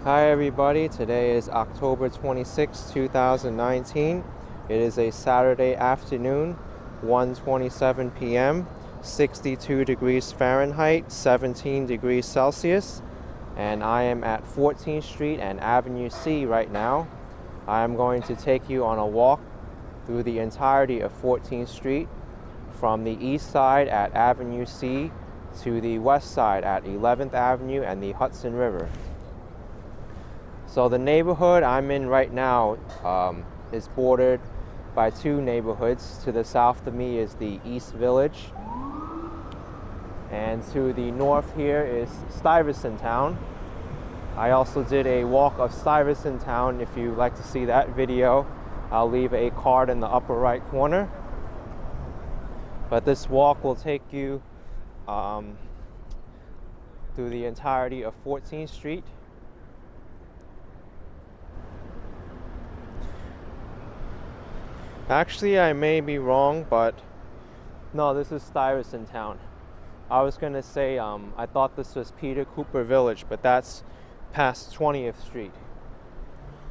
Hi everybody, today is October 26, 2019. It is a Saturday afternoon, 1:27 p.m., 62 degrees Fahrenheit, 17 degrees Celsius, and I am at 14th Street and Avenue C right now. I am going to take you on a walk through the entirety of 14th Street, from the east side at Avenue C to the west side at 11th Avenue and the Hudson River. So the neighborhood I'm in right now is bordered by two neighborhoods. To the south of me is the East Village, and to the north here is Stuyvesant Town. I also did a walk of Stuyvesant Town. If you'd like to see that video, I'll leave a card in the upper right corner. But this walk will take you through the entirety of 14th Street. Actually, I may be wrong, but no, this is Stuyvesant Town. I was gonna say I thought this was Peter Cooper Village, but that's past 20th Street.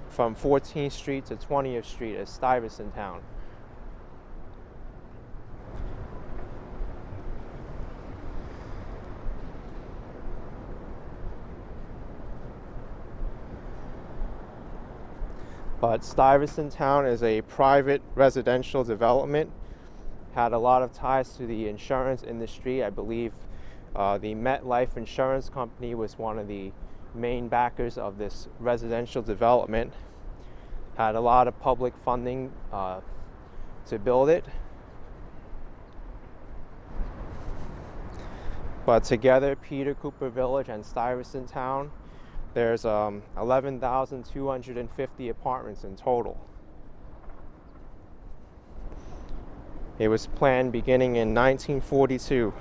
From 14th Street to 20th Street is Stuyvesant Town. But Stuyvesant Town is a private residential development. Had a lot of ties to the insurance industry. I believe the MetLife Insurance Company was one of the main backers of this residential development. Had a lot of public funding to build it. But together, Peter Cooper Village and Stuyvesant Town, there's 11,250 apartments in total. It was planned beginning in 1942.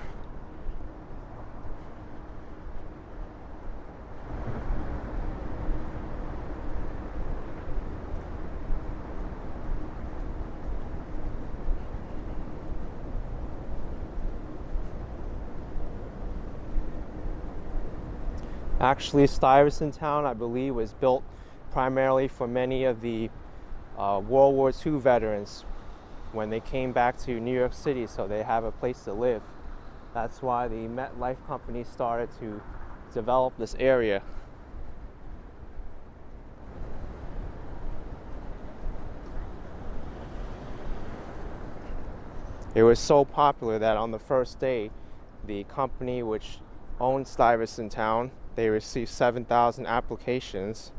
Actually, Stuyvesant Town, I believe, was built primarily for many of the World War II veterans when they came back to New York City, so they have a place to live. That's why the MetLife company started to develop this area. It was so popular that on the first day, the company which owned Stuyvesant Town, they received 7,000 applications,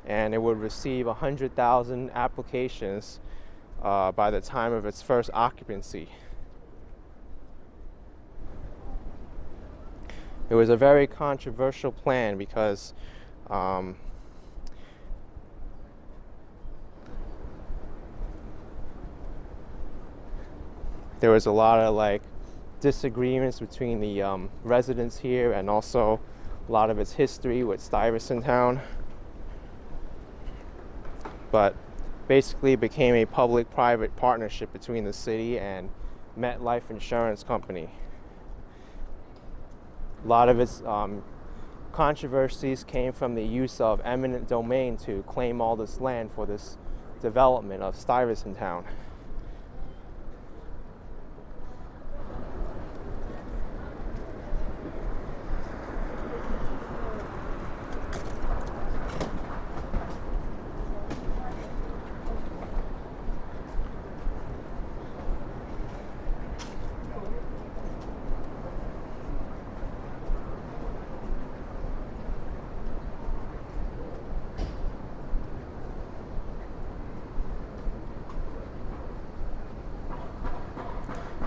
and it would receive 100,000 applications by the time of its first occupancy. It was a very controversial plan because there was a lot of disagreements between the residents here, and also a lot of its history with Stuyvesant Town. But basically became a public-private partnership between the city and MetLife Insurance Company. A lot of its controversies came from the use of eminent domain to claim all this land for this development of Stuyvesant Town.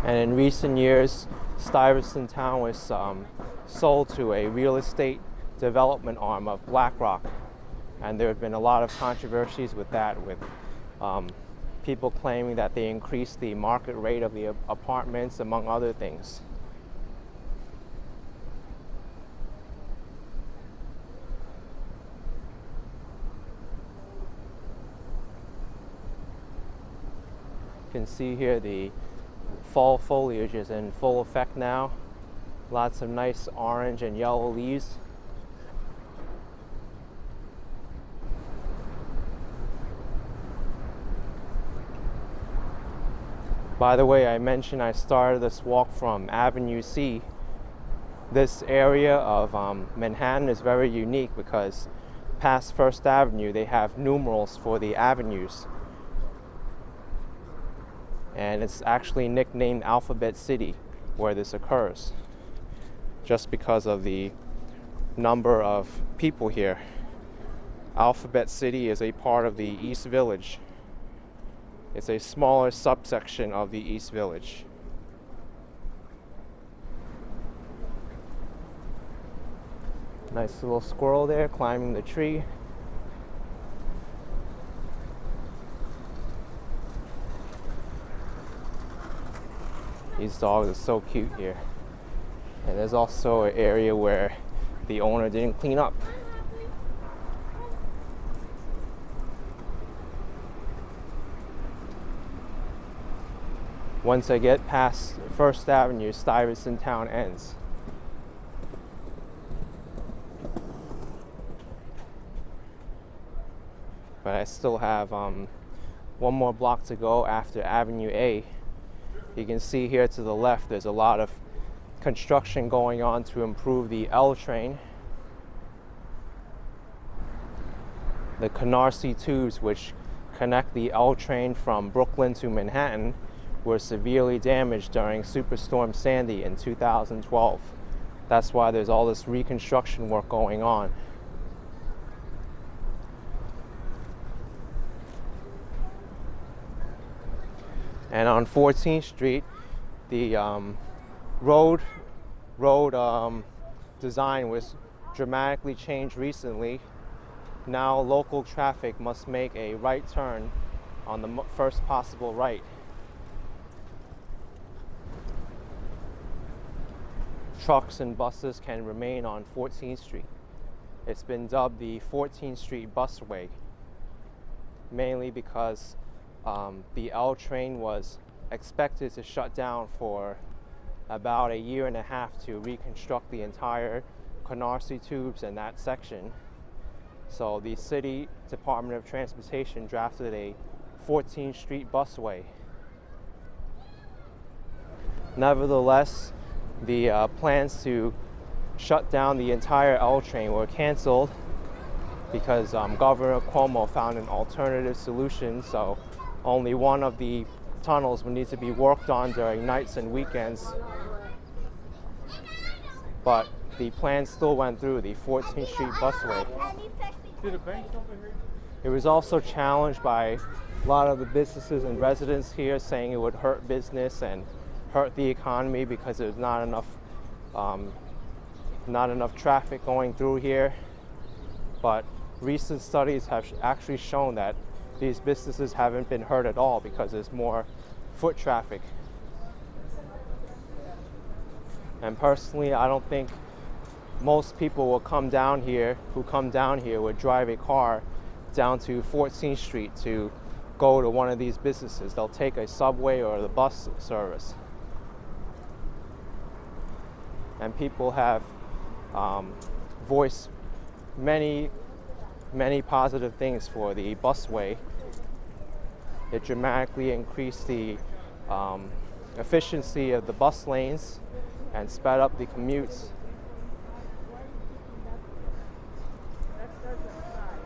And in recent years, Stuyvesant Town was sold to a real estate development arm of BlackRock. And there have been a lot of controversies with that, with people claiming that they increased the market rate of the apartments, among other things. You can see here the fall foliage is in full effect now. Lots of nice orange and yellow leaves. By the way, I mentioned I started this walk from Avenue C. This area of Manhattan is very unique because past First Avenue, they have numerals for the avenues. And it's actually nicknamed Alphabet City where this occurs, just because of the number of people here. Alphabet City is a part of the East Village. It's a smaller subsection of the East Village. Nice little squirrel there climbing the tree. These dogs are so cute here. And there's also an area where the owner didn't clean up. Once I get past First Avenue, Stuyvesant Town ends. But I still have one more block to go after Avenue A. You can see here to the left there's a lot of construction going on to improve the L train. The Gramercy tubes, which connect the L train from Brooklyn to Manhattan, were severely damaged during Superstorm Sandy in 2012. That's why there's all this reconstruction work going on. And on 14th Street, the road design was dramatically changed recently. Now local traffic must make a right turn on the first possible right. Trucks and buses can remain on 14th Street. It's been dubbed the 14th Street Busway, mainly because the L train was expected to shut down for about a year and a half to reconstruct the entire Gramercy tubes in that section. So the City Department of Transportation drafted a 14th Street busway. Nevertheless, the plans to shut down the entire L train were canceled because Governor Cuomo found an alternative solution. So only one of the tunnels would need to be worked on during nights and weekends. But the plan still went through, the 14th Street busway. It was also challenged by a lot of the businesses and residents here, saying it would hurt business and hurt the economy because there's not enough traffic going through here. But recent studies have actually shown that these businesses haven't been hurt at all because there's more foot traffic. And personally, I don't think most people will come down here, would drive a car down to 14th Street to go to one of these businesses. They'll take a subway or the bus service. And people have voiced many positive things for the busway. It dramatically increased the efficiency of the bus lanes and sped up the commutes.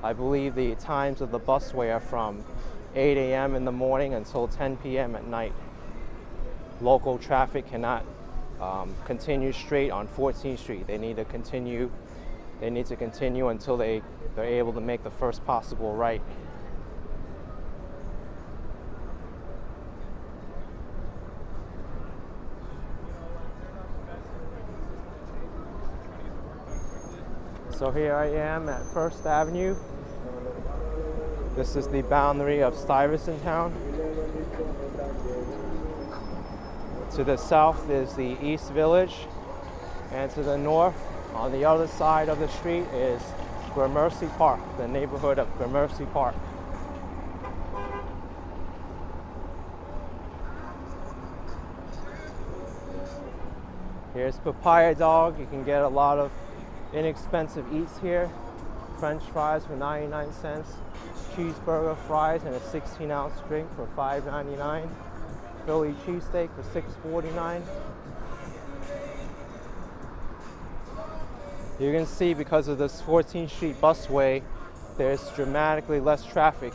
I believe the times of the busway are from 8 a.m. in the morning until 10 p.m. at night. Local traffic cannot continue straight on 14th Street. They need to continue until they're able to make the first possible right. So here I am at First Avenue. This is the boundary of Stuyvesant Town. To the south is the East Village, and to the north, on the other side of the street, is Gramercy Park, the neighborhood of Gramercy Park. Here's Papaya Dog. You can get a lot of inexpensive eats here. French fries for 99 cents, cheeseburger, fries, and a 16-ounce drink for $5.99. Philly cheesesteak for $6.49. You can see because of this 14th Street busway, there's dramatically less traffic.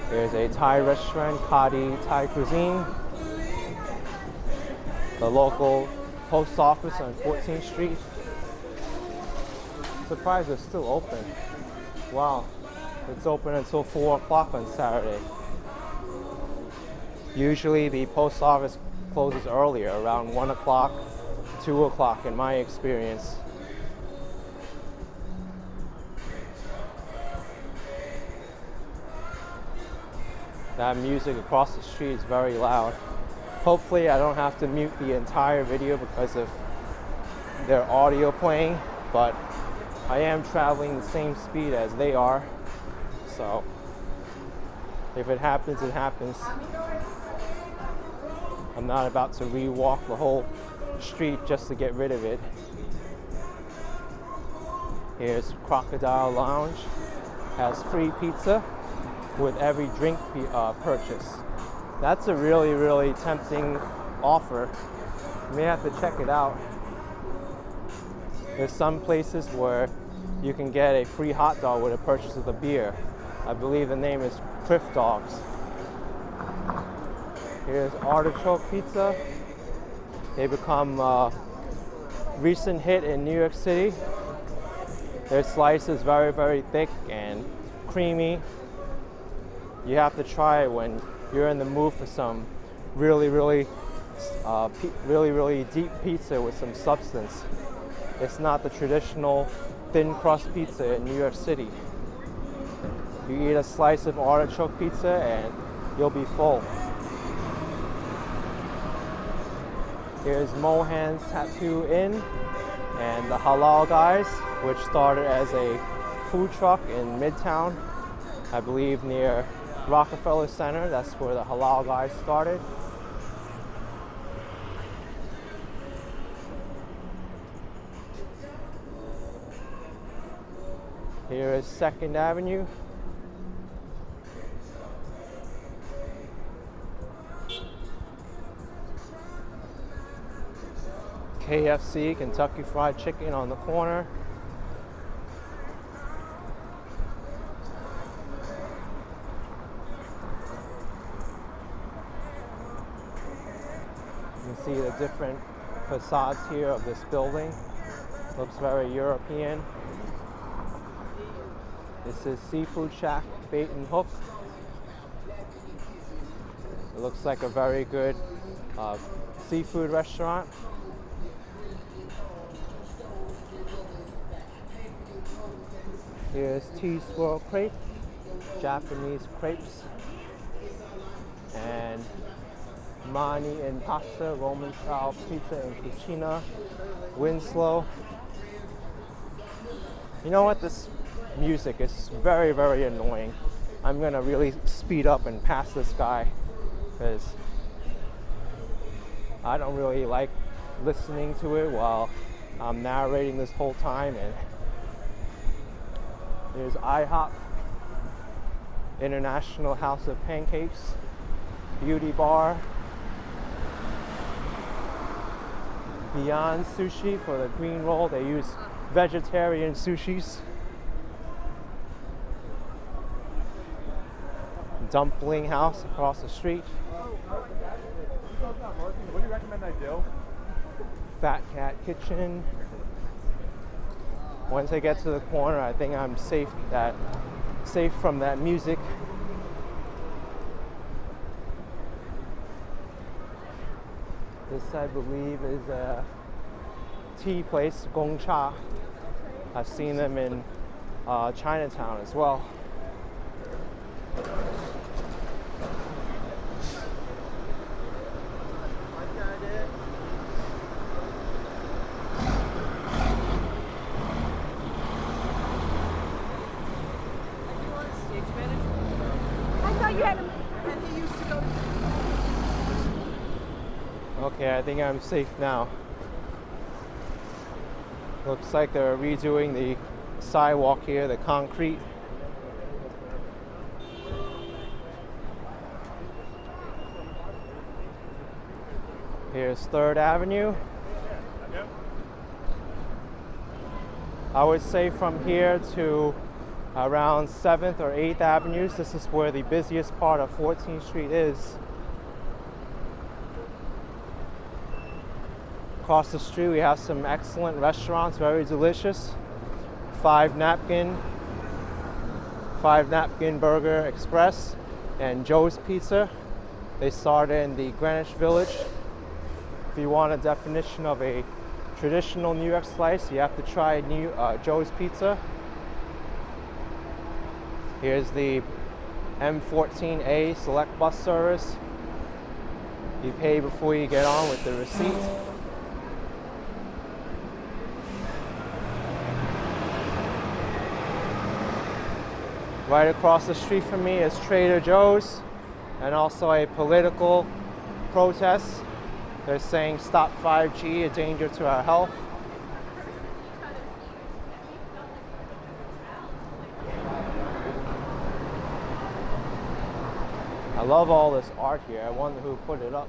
There's a Thai restaurant, Kadi Thai Cuisine. The local post office on 14th Street. Surprised it's still open. Wow, it's open until 4 o'clock on Saturday. Usually the post office closes earlier, around 1 o'clock, 2 o'clock in my experience. That music across the street is very loud. Hopefully I don't have to mute the entire video because of their audio playing, but I am traveling the same speed as they are, so if it happens, it happens. I'm not about to re-walk the whole street just to get rid of it. Here's Crocodile Lounge. Has free pizza with every drink purchase. That's a really, really tempting offer. You may have to check it out. There's some places where you can get a free hot dog with a purchase of the beer. I believe the name is Cliff Dogs. Here's Artichoke Pizza. They become a recent hit in New York City. Their slice is very, very thick and creamy. You have to try it when you're in the mood for some really, really deep pizza with some substance. It's not the traditional thin crust pizza in New York City. You eat a slice of artichoke pizza and you'll be full. Here's Mohan's Tattoo Inn and the Halal Guys, which started as a food truck in Midtown, I believe near Rockefeller Center. That's where the Halal Guys started. Here is 2nd Avenue. KFC, Kentucky Fried Chicken on the corner. You can see the different facades here of this building. Looks very European. This is Seafood Shack Bait and Hook. It looks like a very good seafood restaurant. Here's T-Swirl Crepe, Japanese crepes, and Mani and Pasta, Roman style pizza and cucina, Winslow. You know what, this music is very, very annoying. I'm gonna really speed up and pass this guy because I don't really like listening to it while I'm narrating this whole time. And there's IHOP, International House of Pancakes, Beauty Bar, Beyond Sushi for the green roll. They use vegetarian sushis. Dumpling House across the street. What do you recommend I do? Fat Cat Kitchen. Once I get to the corner, I think I'm safe from that music. This, I believe, is a tea place, Gong Cha. I've seen them in Chinatown as well. Okay, I think I'm safe now. Looks like they're redoing the sidewalk here, the concrete. Here's 3rd Avenue. I would say from here to around 7th or 8th Avenues, this is where the busiest part of 14th Street is. Across the street we have some excellent restaurants, very delicious. 5 Napkin Burger Express and Joe's Pizza. They started in the Greenwich Village. If you want a definition of a traditional New York slice, you have to try Joe's Pizza. Here's the M14A select bus service. You pay before you get on with the receipt. Right across the street from me is Trader Joe's, and also a political protest. They're saying stop 5G, a danger to our health. I love all this art here. I wonder who put it up.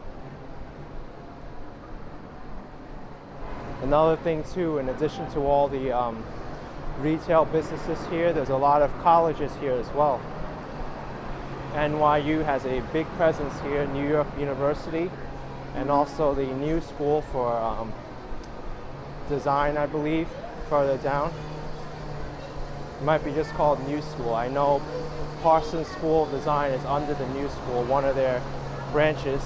Another thing too, in addition to all the retail businesses here, there's a lot of colleges here as well. NYU has a big presence here, New York University, and also the New School for Design, I believe, further down. It might be just called New School. I know Parsons School of Design is under the New School, one of their branches.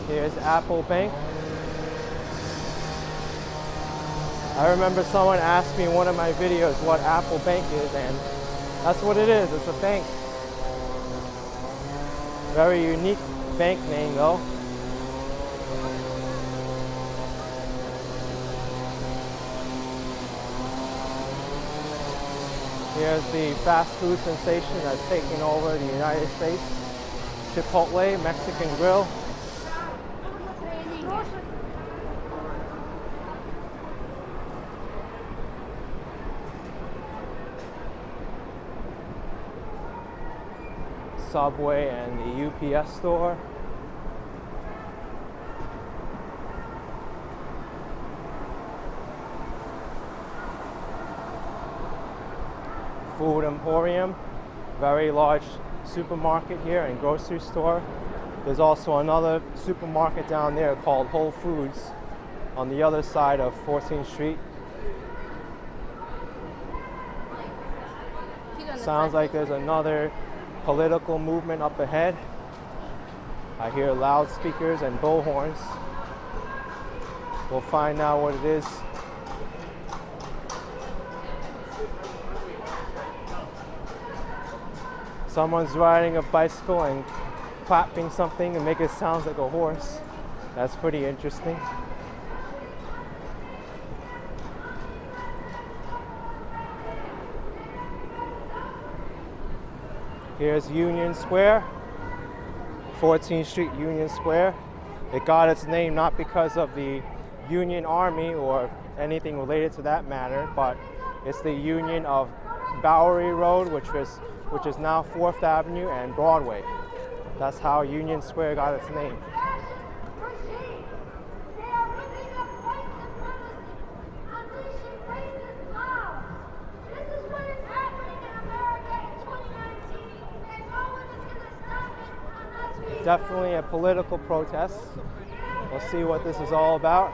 Here's Apple Bank. I remember someone asked me in one of my videos what Apple Bank is, and that's what it is. It's a bank. Very unique bank name though. Here's the fast food sensation that's taking over the United States. Chipotle, Mexican Grill. Subway and the UPS store. Food Emporium, very large supermarket here and grocery store. There's also another supermarket down there called Whole Foods on the other side of 14th Street. Sounds like there's another political movement up ahead. I hear loudspeakers and bullhorns. We'll find out what it is. Someone's riding a bicycle and clapping something and making it sound like a horse. That's pretty interesting. Here's Union Square, 14th Street Union Square. It got its name not because of the Union Army or anything related to that matter, but it's the union of Bowery Road, which is now 4th Avenue and Broadway. That's how Union Square got its name. Definitely a political protest. We'll see what this is all about.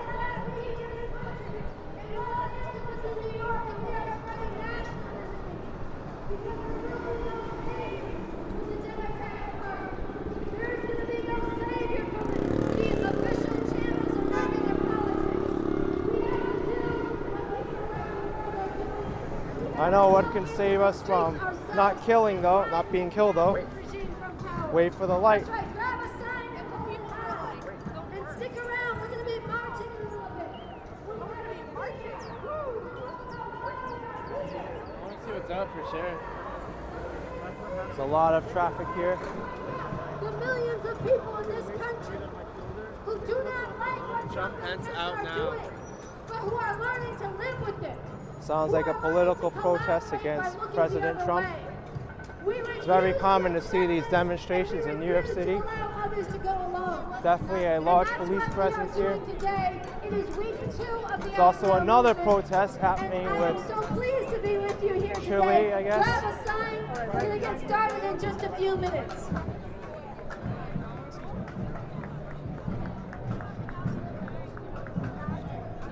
I know what can save us from not being killed though. Wait for the light. up for sure. There's a lot of traffic here. The millions of people in this country who do not like what Trump ends out now. doing, but who are learning to live with it. Sounds like a political protest against President Trump. It's very common to see these demonstrations in New York City. Definitely a large police presence here. There's also another protest happening with Chile, I guess. Grab a sign. We're going to get started in just a few minutes.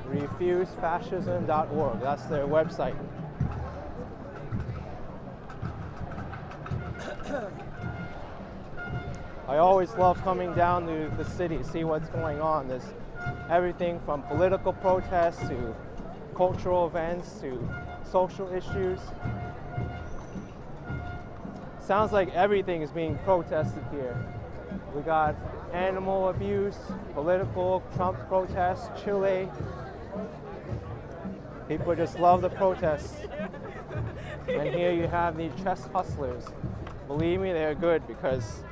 refusefascism.org. That's their website. I always love coming down to the city, see what's going on. There's everything from political protests to cultural events to social issues. Sounds like everything is being protested here. We got animal abuse, political, Trump protests, Chile. People just love the protests. And here you have the chess hustlers. Believe me, they're good because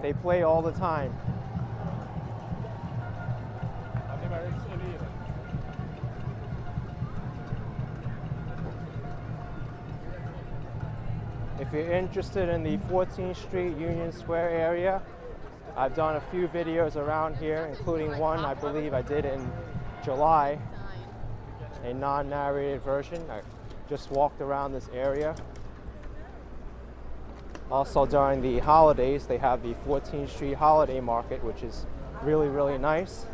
they play all the time. If you're interested in the 14th Street Union Square area, I've done a few videos around here, including one I believe I did in July, a non-narrated version. I just walked around this area. Also during the holidays, they have the 14th Street Holiday Market, which is really, really nice.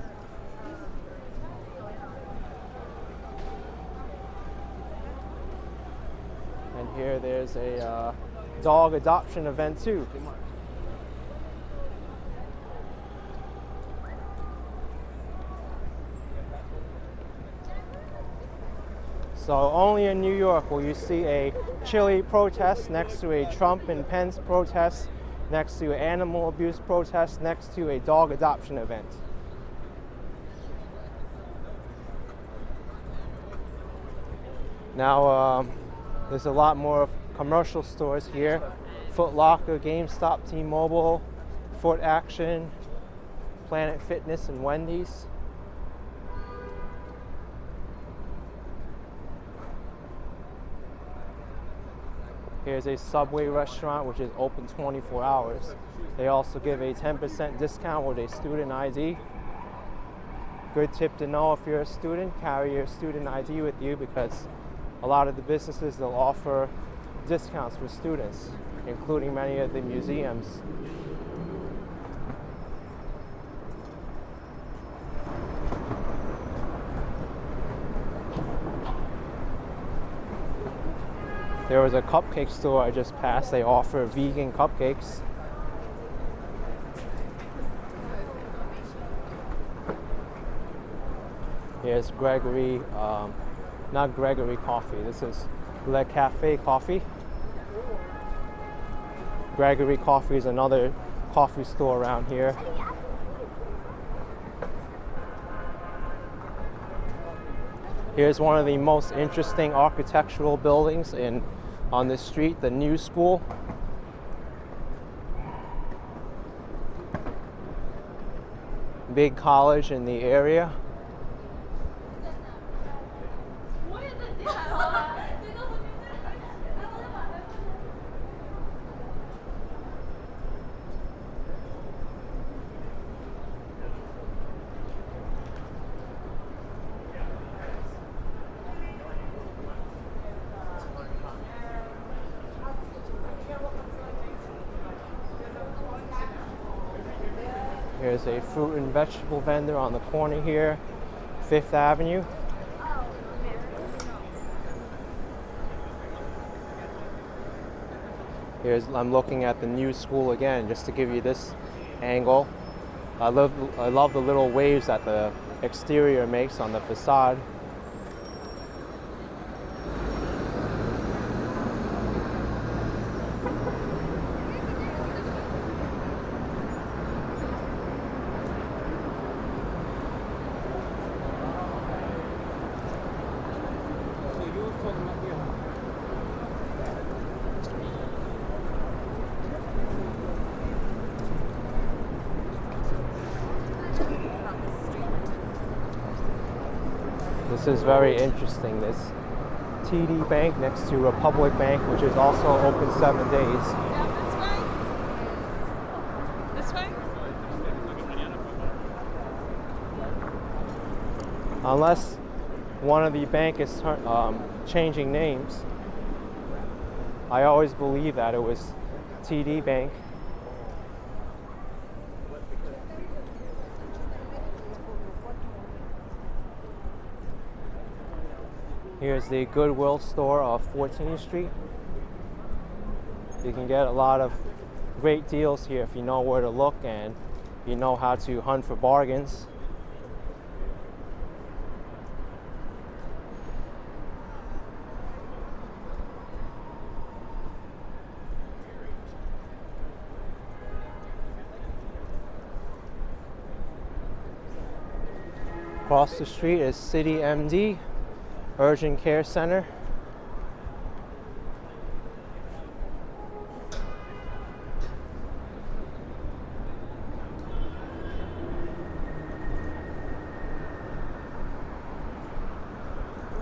And here there's a dog adoption event too. So only in New York will you see a Chile protest next to a Trump and Pence protest, next to an animal abuse protest, next to a dog adoption event. Now, there's a lot more commercial stores here. Foot Locker, GameStop, T-Mobile, Foot Action, Planet Fitness, and Wendy's. Here's a Subway restaurant which is open 24 hours. They also give a 10% discount with a student ID. Good tip to know if you're a student, carry your student ID with you because a lot of the businesses, they'll offer discounts for students, including many of the museums. There was a cupcake store I just passed. They offer vegan cupcakes. Here's Gregory, not Gregory Coffee. This is Le Cafe Coffee. Gregory Coffee is another coffee store around here. Here's one of the most interesting architectural buildings on this street, the New School. Big college in the area. Here's a fruit and vegetable vendor on the corner here, 5th Avenue. I'm looking at the New School again, just to give you this angle. I love the little waves that the exterior makes on the facade. This is very interesting. This TD Bank next to Republic Bank, which is also open 7 days. Yeah, this way? This way? Unless one of the bank is changing names. I always believed that it was TD Bank. Here's the Goodwill store off 14th Street. You can get a lot of great deals here if you know where to look and you know how to hunt for bargains. Across the street is City MD, Urgent Care Center.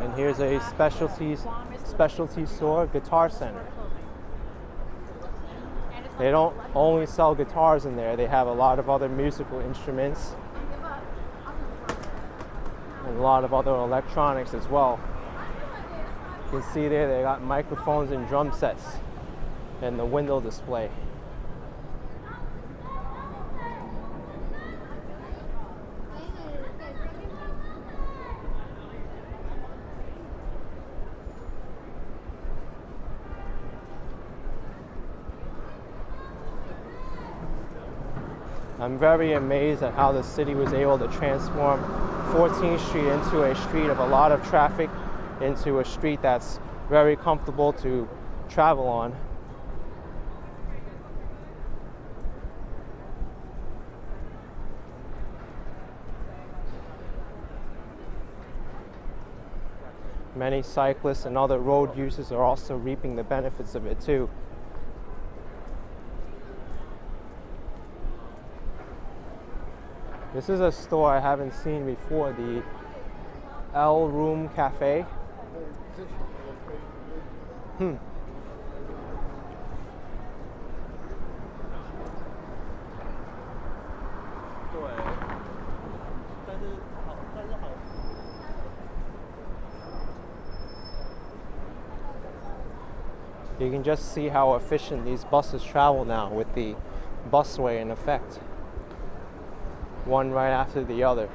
And here's a specialty store, Guitar Center. They don't only sell guitars in there, they have a lot of other musical instruments and a lot of other electronics as well. You can see there they got microphones and drum sets and the window display. I'm very amazed at how the city was able to transform 14th Street into a street of a lot of traffic, into a street that's very comfortable to travel on. Many cyclists and other road users are also reaping the benefits of it too. This is a store I haven't seen before, the ⁴ Cafe. You can just see how efficient these buses travel now with the busway in effect. One right after the other.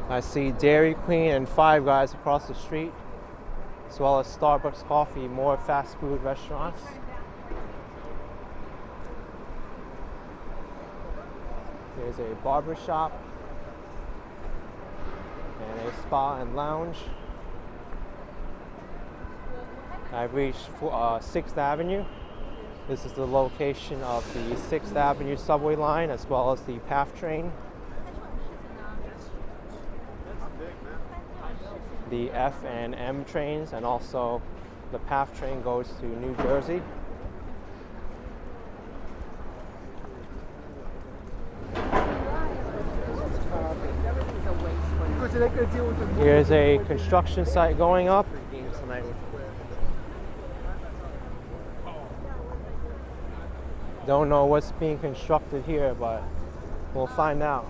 I see Dairy Queen and Five Guys across the street, as well as Starbucks Coffee, more fast food restaurants. There's a barber shop and a spa and lounge. I've reached 6th Avenue. This is the location of the 6th Avenue subway line as well as the PATH train. The F and M trains, and also the PATH train goes to New Jersey. Here's a construction site going up. Don't know what's being constructed here, but we'll find out.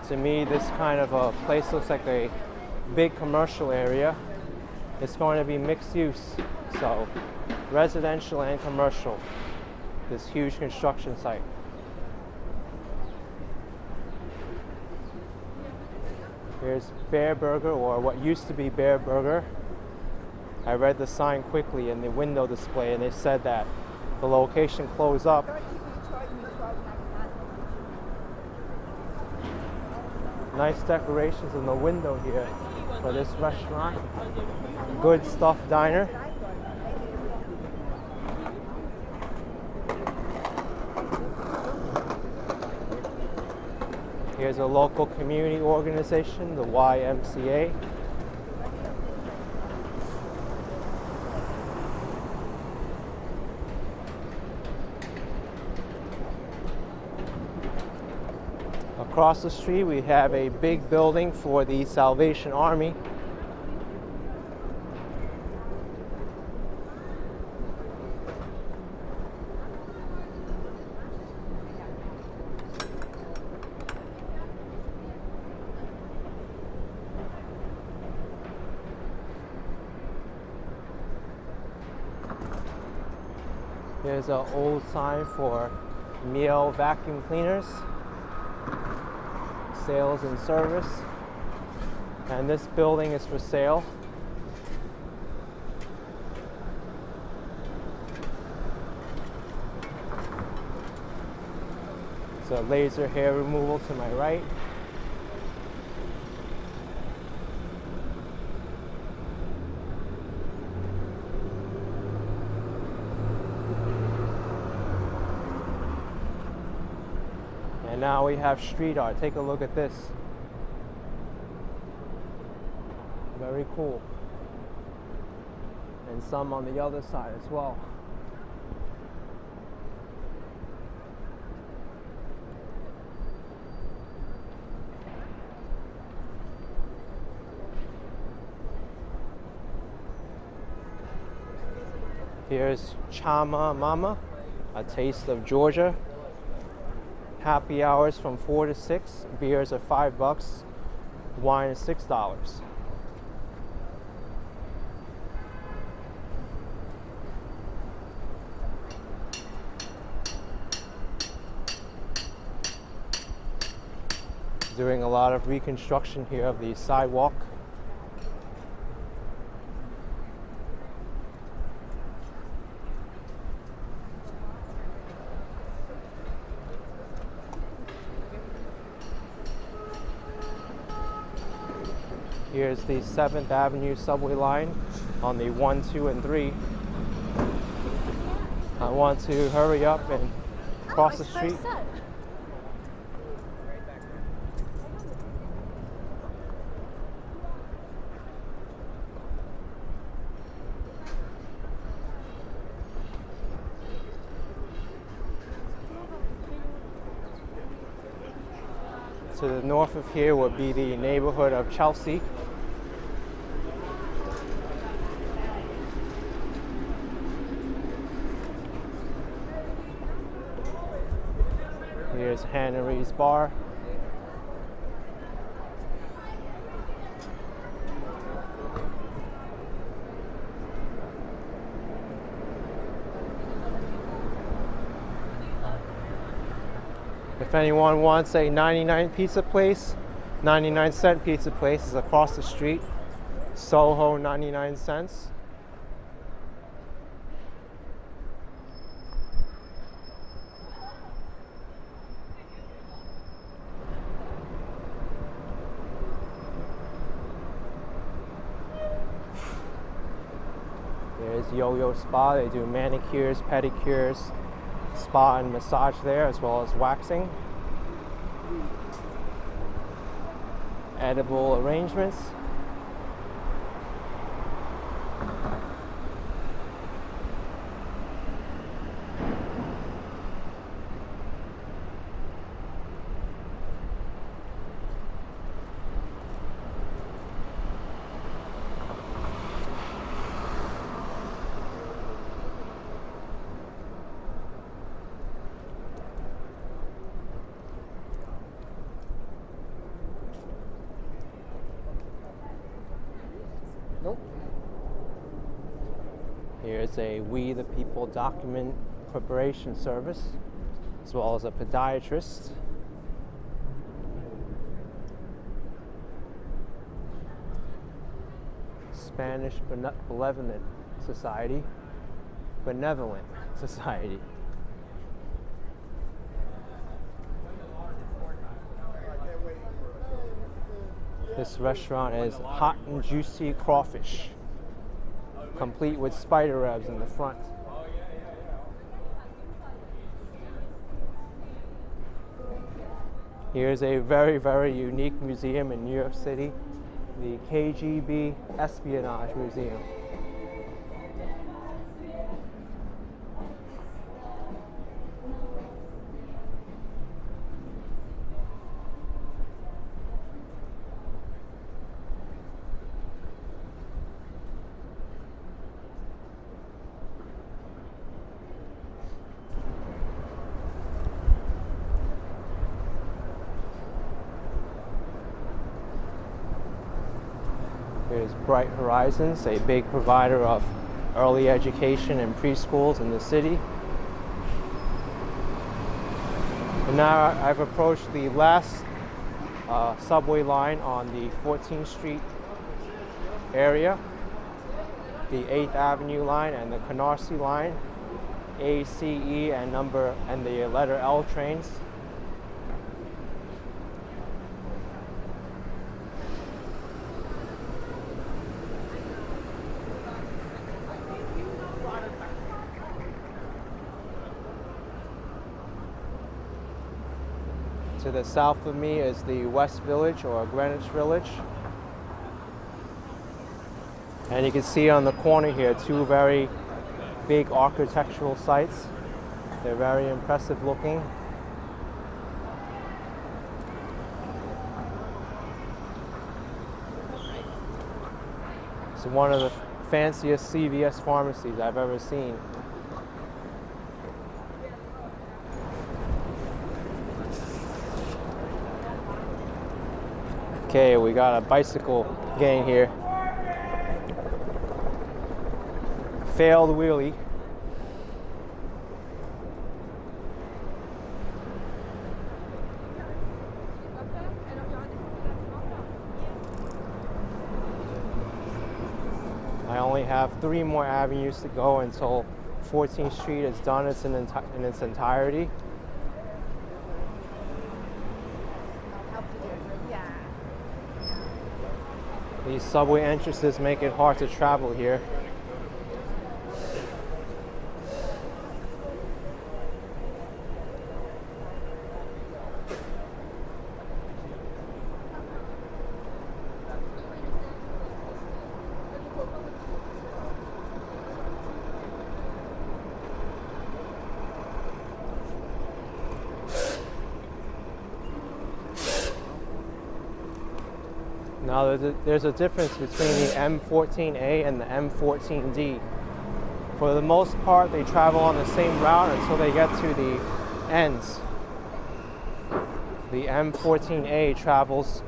To me, this kind of a place looks like a big commercial area. It's going to be mixed use, so residential and commercial. This huge construction site. Here's Bear Burger, or what used to be Bear Burger. I read the sign quickly in the window display, and they said that the location closed up Nice decorations in the window here for this restaurant. Good Stuff Diner. Here's a local community organization, the YMCA. Across the street we have a big building for the Salvation Army. Here's an old sign for Miele vacuum cleaners. Sales and service, and this building is for sale. It's a laser hair removal to my right. And now we have street art. Take a look at this. Very cool. And some on the other side as well. Here's Chama Mama, a taste of Georgia. Happy hours from 4 to 6. Beers are $5. Wine is $6. Doing a lot of reconstruction here of the sidewalk. Here's the 7th Avenue subway line on the 1, 2, and 3. I want to hurry up and cross the street. To the north of here would be the neighborhood of Chelsea. Here's Henry's Bar. If anyone wants a 99 pizza place, 99-cent pizza place is across the street. Soho 99 cents. There's Yo-Yo Spa. They do manicures, pedicures, spa and massage there, as well as waxing. Edible arrangements. Here's a We the People document preparation service, as well as a podiatrist. Spanish Benevolent Society. Benevolent Society. This restaurant is hot and juicy crawfish, complete with spider webs in the front. Here's a very, very unique museum in New York City, the KGB Espionage Museum. Here's Bright Horizons, a big provider of early education and preschools in the city. And now I've approached the last subway line on the 14th Street area, the 8th Avenue line and the Canarsie line, A, C, E, and the letter L trains. To the south of me is the West Village or Greenwich Village. And you can see on the corner here two very big architectural sites. They're very impressive looking. It's one of the fanciest CVS pharmacies I've ever seen. Okay, we got a bicycle gang here. Failed wheelie. I only have 3 more avenues to go until 14th Street is done in its entirety. These subway entrances make it hard to travel here. Now there's a difference between the M14A and the M14D. For the most part, they travel on the same route until they get to the ends. The M14A travels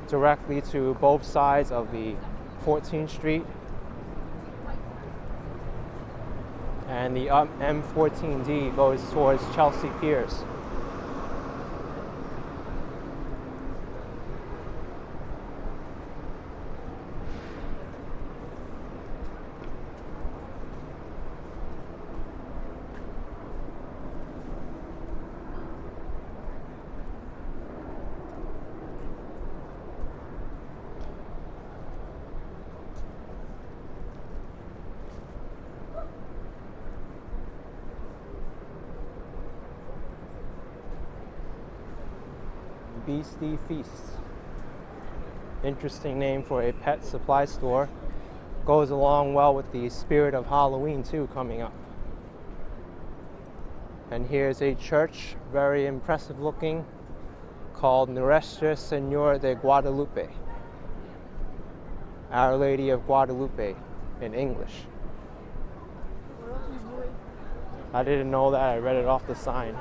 directly to both sides of the 14th Street, and the M14D goes towards Chelsea Piers. Beastie Feast. Interesting name for a pet supply store. Goes along well with the spirit of Halloween too coming up. And here's a church, very impressive looking, called Nuestra Señora de Guadalupe. Our Lady of Guadalupe in English. I didn't know that, I read it off the sign.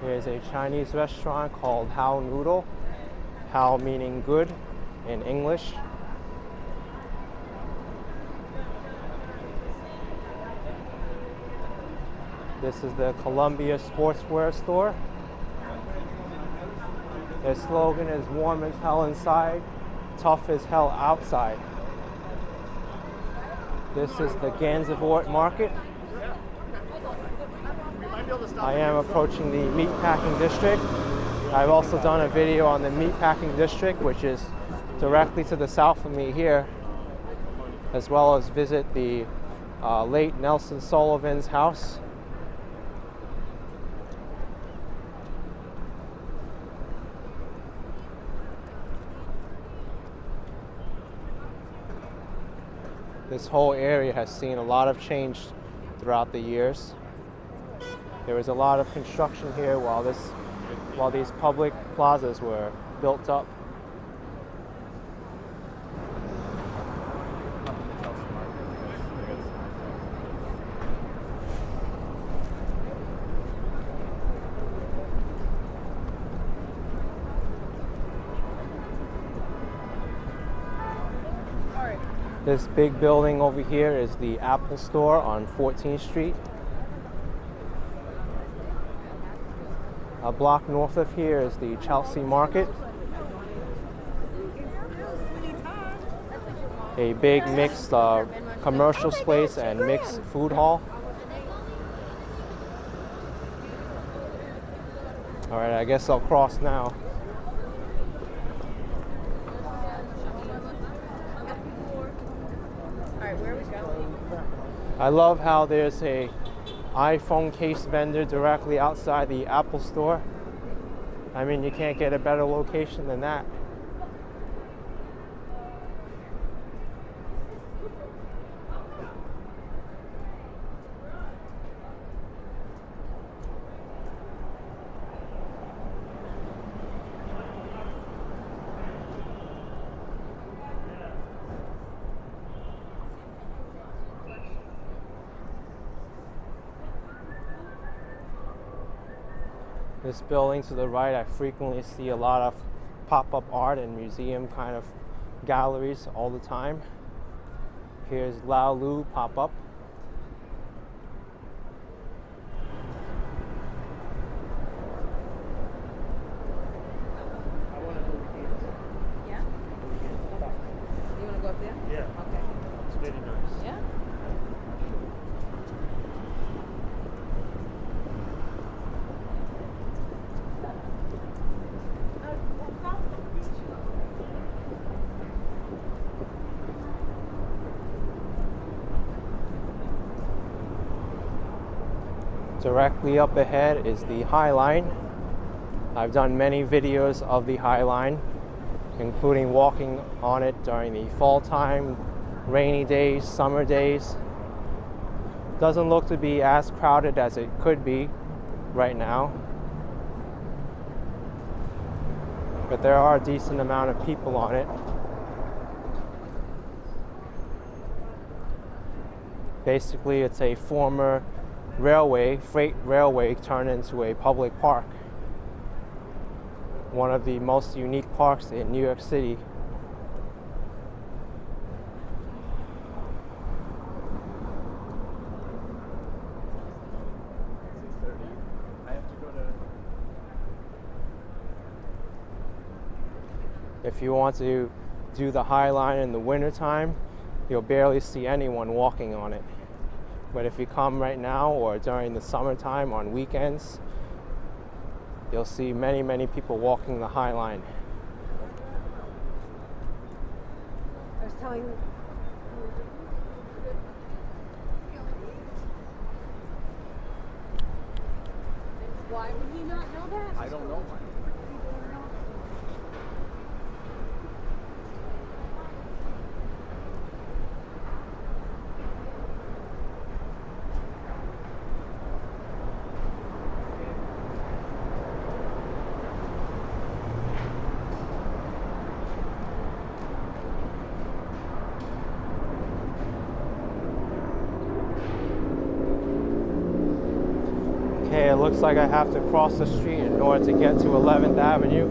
Here's a Chinese restaurant called Hao Noodle. Hao meaning good in English. This is the Columbia Sportswear store. Their slogan is warm as hell inside, tough as hell outside. This is the Gansevoort Market. I am approaching the meatpacking district. I've also done a video on the meatpacking district, which is directly to the south of me here, as well as visit the late Nelson Sullivan's house. This whole area has seen a lot of change throughout the years. There was a lot of construction here while these public plazas were built up. This big building over here is the Apple Store on 14th Street. A block north of here is the Chelsea Market. A big mixed commercial space and mixed food hall. All right, I guess I'll cross now. I love how there's a iPhone case vendor directly outside the Apple Store. I mean, you can't get a better location than that. This building to the right, I frequently see a lot of pop-up art and museum kind of galleries all the time. Here's ⁴ ⁷ pop-up. Yeah? You want to go up there? Yeah. Okay. It's very nice. Yeah? Directly up ahead is the High Line. I've done many videos of the High Line, including walking on it during the fall time, rainy days, summer days. Doesn't look to be as crowded as it could be right now, but there are a decent amount of people on it. Basically, it's a former freight railway turned into a public park. One of the most unique parks in New York City. If you want to do the High Line in the wintertime, you'll barely see anyone walking on it. But if you come right now or during the summertime on weekends, you'll see many, many people walking the High Line. I was telling why would he not know that? I don't know why. Okay, it looks like I have to cross the street in order to get to 11th Avenue.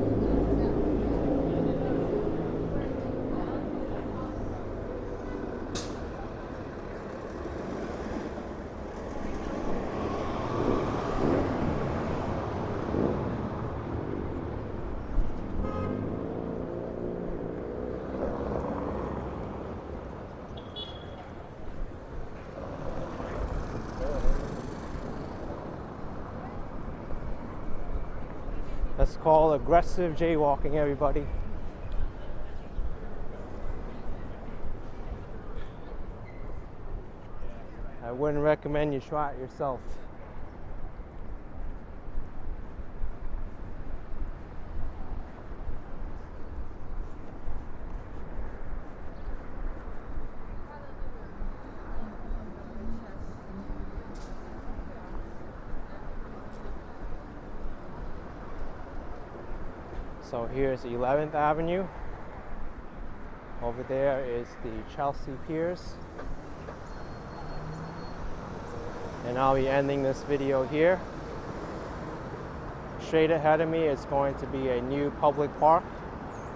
That's called aggressive jaywalking, everybody. I wouldn't recommend you try it yourself. So here's 11th Avenue. Over there is the Chelsea Piers. And I'll be ending this video here. Straight ahead of me is going to be a new public park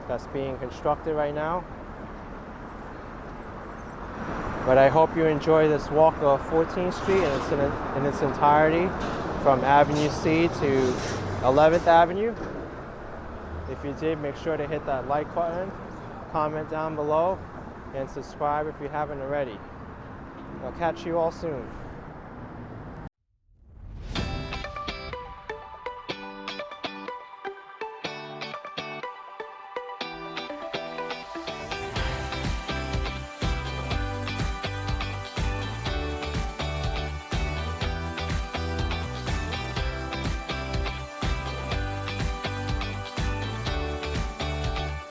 that's being constructed right now. But I hope you enjoy this walk of 14th Street in its entirety from Avenue C to 11th Avenue. If you did, make sure to hit that like button, comment down below, and subscribe if you haven't already. I'll catch you all soon.